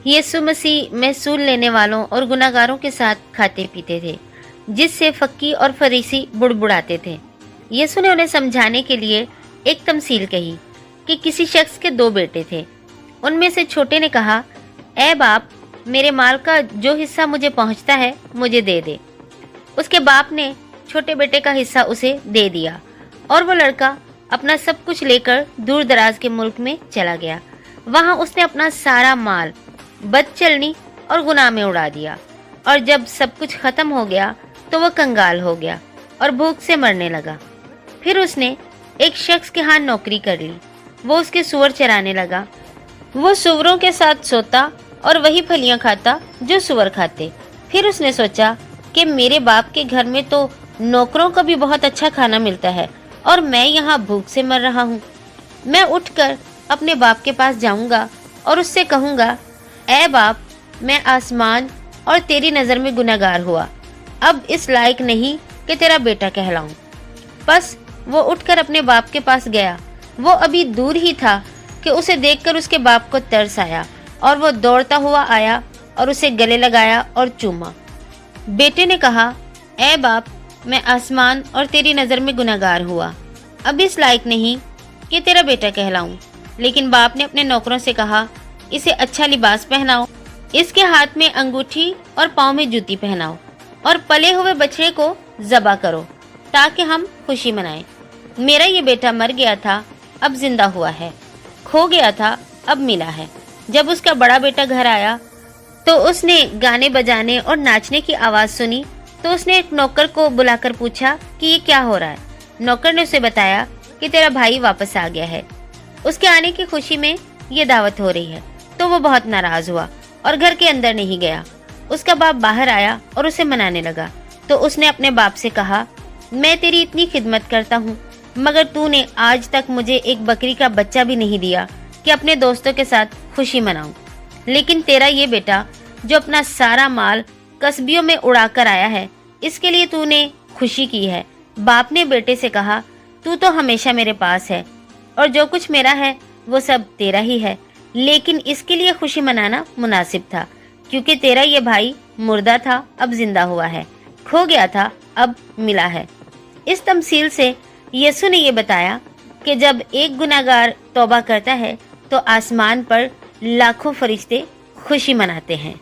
यीशु मसीह महसूल लेने वालों और गुनाहगारों के साथ खाते पीते थे, जिससे फक्की और फरीसी बुड़बुड़ाते थे। यीशु ने उन्हें समझाने के लिए एक तमसील कही कि किसी शख्स के दो बेटे थे। उनमें से छोटे ने कहा, ऐ बाप, मेरे माल का जो हिस्सा मुझे पहुंचता है मुझे दे दे। उसके बाप ने छोटे बेटे का हिस्सा उसे दे दिया और वो लड़का अपना सब कुछ लेकर दूर दराज के मुल्क में चला गया। वहां उसने अपना सारा माल बदचलनी और गुनाह में उड़ा दिया, और जब सब कुछ खत्म हो गया तो वह कंगाल हो गया और भूख से मरने लगा। फिर उसने एक शख्स के यहाँ नौकरी कर ली। वो उसके सूअर चराने लगा। वो सूअरों के साथ सोता और वही फलियां खाता जो सूअर खाते। फिर उसने सोचा कि मेरे बाप के घर में तो नौकरों को भी बहुत अच्छा खाना मिलता है और मैं यहाँ भूख से मर रहा हूँ। मैं उठकर अपने बाप के पास जाऊंगा और उससे कहूँगा, ऐ बाप, मैं आसमान और तेरी नज़र में गुनहगार हुआ, अब इस लायक नहीं कि तेरा बेटा कहलाऊं। बस वो उठकर अपने बाप के पास गया। वो अभी दूर ही था कि उसे देखकर उसके बाप को तरस आया और वो दौड़ता हुआ आया और उसे गले लगाया और चूमा। बेटे ने कहा, ऐ बाप, मैं आसमान और तेरी नज़र में गुनहगार हुआ, अब इस लायक नहीं कि तेरा बेटा कहलाऊं। लेकिन बाप ने अपने नौकरों से कहा, इसे अच्छा लिबास पहनाओ, इसके हाथ में अंगूठी और पाँव में जूती पहनाओ और पले हुए बछड़े को ज़बा करो ताकि हम खुशी मनाएं। मेरा ये बेटा मर गया था, अब जिंदा हुआ है, खो गया था, अब मिला है। जब उसका बड़ा बेटा घर आया तो उसने गाने बजाने और नाचने की आवाज़ सुनी, तो उसने एक नौकर को बुलाकर पूछा कि ये क्या हो रहा है। नौकर ने उसे बताया कि तेरा भाई वापस आ गया है, उसके आने की खुशी में ये दावत हो रही है। तो वो बहुत नाराज हुआ और घर के अंदर नहीं गया। उसका बाप बाहर आया और उसे मनाने लगा। तो उसने अपने बाप से कहा, मैं तेरी इतनी खिदमत करता हूँ, मगर तूने आज तक मुझे एक बकरी का बच्चा भी नहीं दिया कि अपने दोस्तों के साथ खुशी मनाऊं। लेकिन तेरा ये बेटा जो अपना सारा माल कस्बियों में उड़ा कर आया है, इसके लिए तूने खुशी की है। बाप ने बेटे से कहा, तू तो हमेशा मेरे पास है और जो कुछ मेरा है वो सब तेरा ही है, लेकिन इसके लिए खुशी मनाना मुनासिब था, क्योंकि तेरा ये भाई मुर्दा था, अब जिंदा हुआ है, खो गया था, अब मिला है। इस तमसील से यीशु ने ये बताया कि जब एक गुनाहगार तौबा करता है तो आसमान पर लाखों फरिश्ते खुशी मनाते हैं।